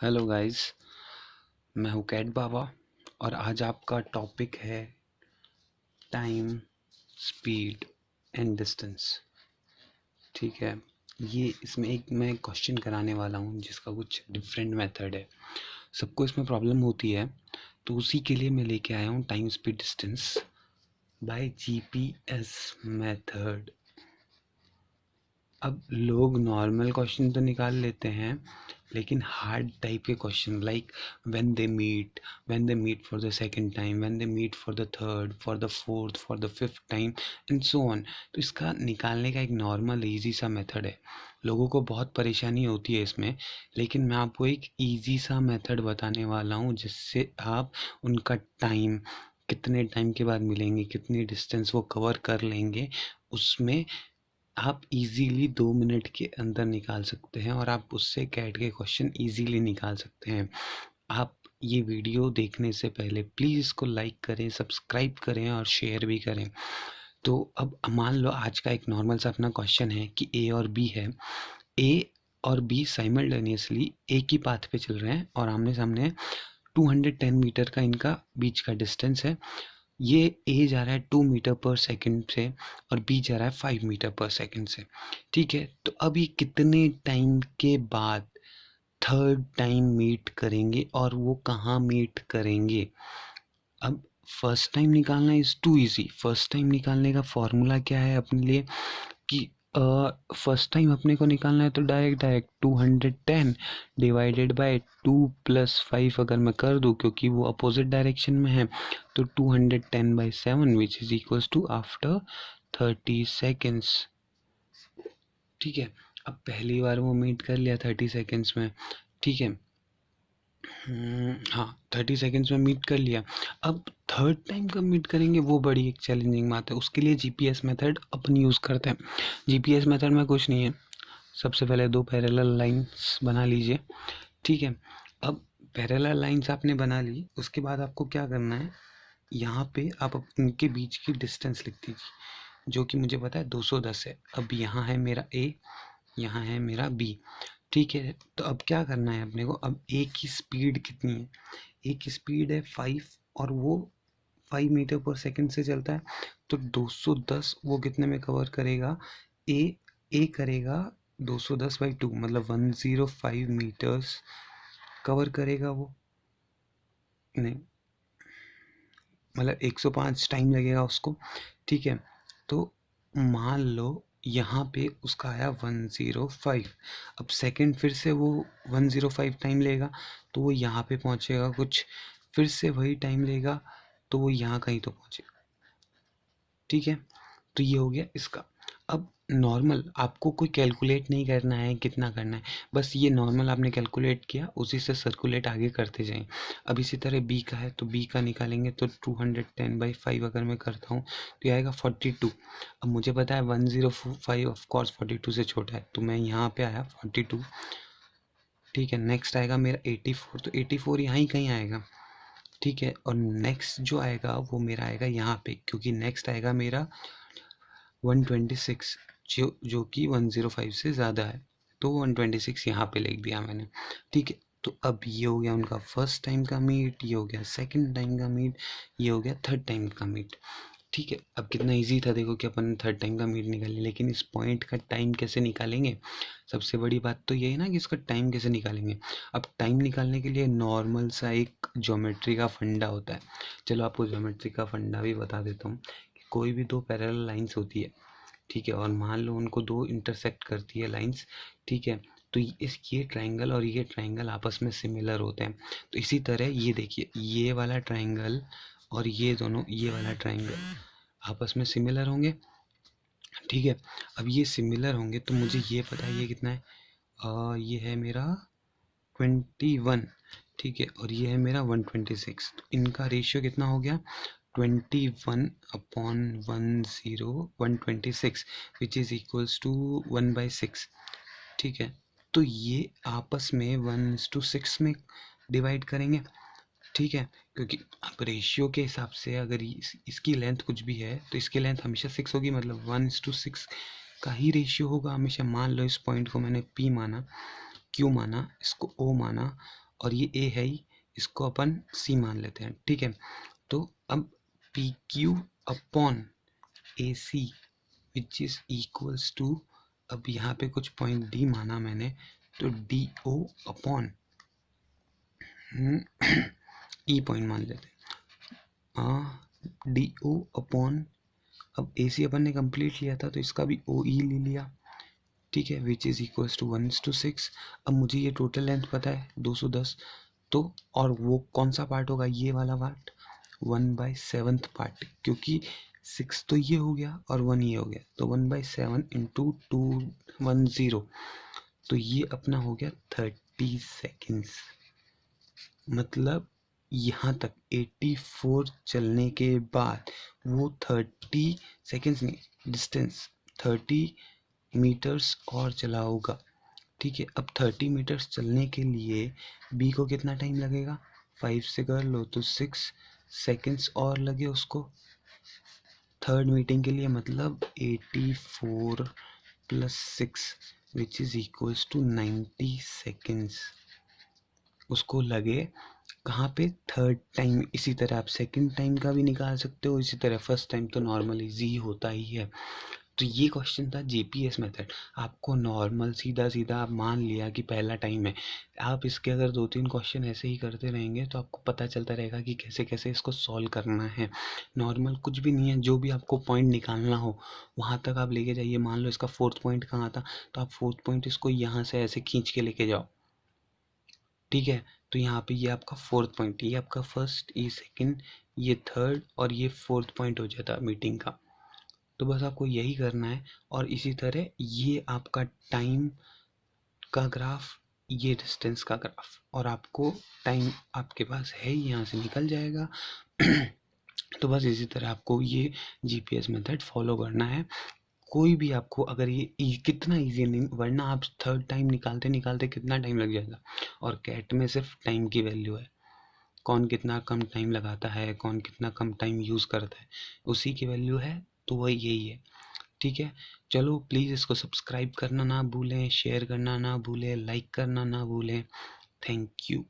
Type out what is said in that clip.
Hello guys, मैं हूँ cat बाबा और आज आपका टॉपिक है टाइम, स्पीड एंड डिस्टेंस। ठीक है, ये इसमें एक मैं क्वेश्चन कराने वाला हूँ जिसका कुछ डिफरेंट मेथड है। सबको इसमें प्रॉब्लम होती है, तो उसी के लिए मैं लेके आया हूँ time, speed, distance by GPS method. अब लोग नॉर्मल क्वेश्चन तो निकाल लेते हैं, लेकिन हार्ड टाइप के question like when they meet for the second time, when they meet for the third, for the fourth, for the fifth time and so on, तो इसका निकालने का एक नॉर्मल इजी सा मेथड है। लोगों को बहुत परेशानी होती है इसमें, लेकिन मैं आपको एक इजी सा मेथड बताने वाला हूँ जिससे आप उनका टाइम, कितने टाइम के बाद मिलेंगे, कितनी डिस्टेंस वो कवर कर लेंगे, उसमें आप इजीली 2 मिनट के अंदर निकाल सकते हैं और आप उससे कैट के क्वेश्चन इजीली निकाल सकते हैं। आप ये वीडियो देखने से पहले प्लीज़ इसको लाइक करें, सब्सक्राइब करें और शेयर भी करें। तो अब मान लो आज का एक नॉर्मल सा अपना क्वेश्चन है कि ए और बी है। ए और बी साइमल्टेनियसली एक ही पाथ पे चल रहे हैं और आमने सामने 210 मीटर का इनका बीच का डिस्टेंस है। ये ए जा रहा है 2 मीटर पर सेकंड से और बी जा रहा है 5 मीटर पर सेकंड से। ठीक है, तो अब ये कितने टाइम के बाद थर्ड टाइम मीट करेंगे और वो कहाँ मीट करेंगे? अब फर्स्ट टाइम निकालना is too easy. First time निकालने का फॉर्मूला क्या है अपने लिए कि फर्स्ट टाइम अपने को निकालना है तो डायरेक्ट 210 डिवाइडेड बाय 2 + 5 अगर मैं कर दूं, क्योंकि वो अपोजिट डायरेक्शन में है, तो 210/7 which is equals to after 30 seconds. ठीक है, अब पहली बार वो मीट कर लिया 30 सेकेंड्स में। ठीक है, हाँ 30 सेकेंड्स में मीट कर लिया। अब थर्ड टाइम कब मीट करेंगे वो बड़ी एक चैलेंजिंग बात है। उसके लिए जीपीएस मेथड अपन यूज़ करते हैं। जीपीएस मेथड में कुछ नहीं है, सबसे पहले दो पैरेलल लाइंस बना लीजिए। ठीक है, अब पैरेलल लाइंस आपने बना ली, उसके बाद आपको क्या करना है, यहाँ पे आप उनके बीच की डिस्टेंस लिख दीजिए, जो कि मुझे पता है 210 है। अब यहाँ है मेरा ए, यहाँ है मेरा बी। ठीक है, तो अब क्या करना है अपने को, अब ए की स्पीड कितनी है? ए की स्पीड है 5 और वो 5 मीटर पर सेकंड से चलता है, तो 210 वो कितने में कवर करेगा? ए करेगा 210/2 मतलब 105 मीटर्स कवर करेगा वो। नहीं, मतलब 105 टाइम लगेगा उसको। ठीक है, तो मान लो यहाँ पे उसका आया 105। अब सेकंड फिर से वो 105 टाइम लेगा, तो वो यहाँ पे पहुँचेगा कुछ, फिर से वही टाइम लेगा, तो वो यहाँ कहीं तो पहुँचेगा। ठीक है, तो ये हो गया इसका। अब नॉर्मल आपको कोई कैलकुलेट नहीं करना है कितना करना है, बस ये नॉर्मल आपने कैलकुलेट किया, उसी से सर्कुलेट आगे करते जाएं। अब इसी तरह बी का है, तो बी का निकालेंगे तो 210/5 अगर मैं करता हूँ तो ये आएगा 42। अब मुझे पता है 105 ऑफकोर्स 42 से छोटा है, तो मैं यहाँ पे आया 42। ठीक है, नेक्स्ट आएगा मेरा 84, तो 84 यहाँ ही कहीं आएगा। ठीक है, और नेक्स्ट जो आएगा वो मेरा आएगा यहाँ पे, क्योंकि नेक्स्ट आएगा मेरा 126, जो कि 105 से ज़्यादा है, तो 126 यहाँ पे लिख दिया मैंने। ठीक है, तो अब ये हो गया उनका फर्स्ट टाइम का मीट, ये हो गया सेकंड टाइम का मीट, ये हो गया थर्ड टाइम का मीट। ठीक है, अब कितना इजी था देखो कि अपन थर्ड टाइम का मीट निकाल लिया, लेकिन इस पॉइंट का टाइम कैसे निकालेंगे? सबसे बड़ी बात तो ये है ना कि इसका टाइम कैसे निकालेंगे। अब टाइम निकालने के लिए नॉर्मल सा एक ज्योमेट्री का फंडा होता है। चलो आपको ज्योमेट्री का फंडा भी बता देता हूँ। कोई भी दो पैरेलल लाइंस होती है, ठीक है, और मान लो उनको दो इंटरसेक्ट करती है लाइंस। ठीक है, तो ये ट्रायंगल और ये ट्रायंगल आपस में सिमिलर होते हैं। तो इसी तरह ये देखिए, ये वाला ट्रायंगल और ये दोनों, ये वाला ट्रायंगल आपस में सिमिलर होंगे। ठीक है, अब ये सिमिलर होंगे तो मुझे ये पता है ये कितना है, ये है मेरा 21। ठीक है, और ये है मेरा 126, तो इनका रेशियो कितना हो गया? 21/126 विच इज़ इक्वल्स टू 1/6। ठीक है, तो ये आपस में 1:6 में डिवाइड करेंगे। ठीक है, क्योंकि अब रेशियो के हिसाब से अगर इसकी लेंथ कुछ भी है तो इसकी लेंथ हमेशा 6 होगी, मतलब 1:6 का ही रेशियो होगा हमेशा। मान लो इस पॉइंट को मैंने P माना, Q माना, इसको O माना और ये ए है ही, इसको अपन सी मान लेते हैं, ठीक है। तो अब P Q upon A C which is equals to, अब यहाँ पे कुछ पॉइंट डी माना मैंने, तो D O upon E point मान लेते हैं, डी ओ अपॉन, अब ए सी अपन ने कंप्लीट लिया था तो इसका भी ओ ई ले लिया, ठीक है, विच इज इक्वल्स टू 1:6। अब मुझे ये टोटल लेंथ पता है 210, तो और वो कौन सा पार्ट होगा, ये वाला पार्ट 1/7 पार्ट, क्योंकि 6 तो ये हो गया और 1 ये हो गया, तो 1/7 इंटू 210, तो ये अपना हो गया 30 सेकेंड्स। मतलब यहाँ तक 84 चलने के बाद वो 30 सेकेंड्स नहीं, डिस्टेंस 30 मीटर्स और चला होगा, ठीक है। अब 30 मीटर्स चलने के लिए बी को कितना टाइम लगेगा, 5 से कर लो तो 6 सेकेंड्स और लगे उसको थर्ड मीटिंग के लिए, मतलब 84 plus 6 which is equals to 90 seconds उसको लगे। कहाँ पे, थर्ड टाइम। इसी तरह आप सेकंड टाइम का भी निकाल सकते हो, इसी तरह फर्स्ट टाइम तो नॉर्मल इजी होता ही है। तो ये क्वेश्चन था जीपीएस मेथड। आपको नॉर्मल सीधा सीधा आप मान लिया कि पहला टाइम है, आप इसके अगर 2-3 क्वेश्चन ऐसे ही करते रहेंगे तो आपको पता चलता रहेगा कि कैसे कैसे इसको सॉल्व करना है। नॉर्मल कुछ भी नहीं है, जो भी आपको पॉइंट निकालना हो वहाँ तक आप लेके जाइए। मान लो इसका फोर्थ पॉइंट कहाँ था, तो आप फोर्थ पॉइंट इसको यहाँ से ऐसे खींच के लेके जाओ, ठीक है। तो यहाँ पे ये आपका फोर्थ पॉइंट, ये आपका फर्स्ट, ये सेकंड, ये थर्ड और ये फोर्थ पॉइंट हो जाता मीटिंग का। तो बस आपको यही करना है। और इसी तरह ये आपका टाइम का ग्राफ, ये डिस्टेंस का ग्राफ, और आपको टाइम आपके पास है ही, यहाँ से निकल जाएगा। तो बस इसी तरह आपको ये जीपीएस मेथड फॉलो करना है। कोई भी आपको अगर ये कितना इजी नहीं, वरना आप थर्ड टाइम निकालते निकालते कितना टाइम लग जाएगा। और कैट में सिर्फ टाइम की वैल्यू है, कौन कितना कम टाइम लगाता है, कौन कितना कम टाइम यूज़ करता है, उसी की वैल्यू है। तो वही यही है, ठीक है। चलो प्लीज़ इसको सब्सक्राइब करना ना भूलें, शेयर करना ना भूलें, लाइक करना ना भूलें। Thank you.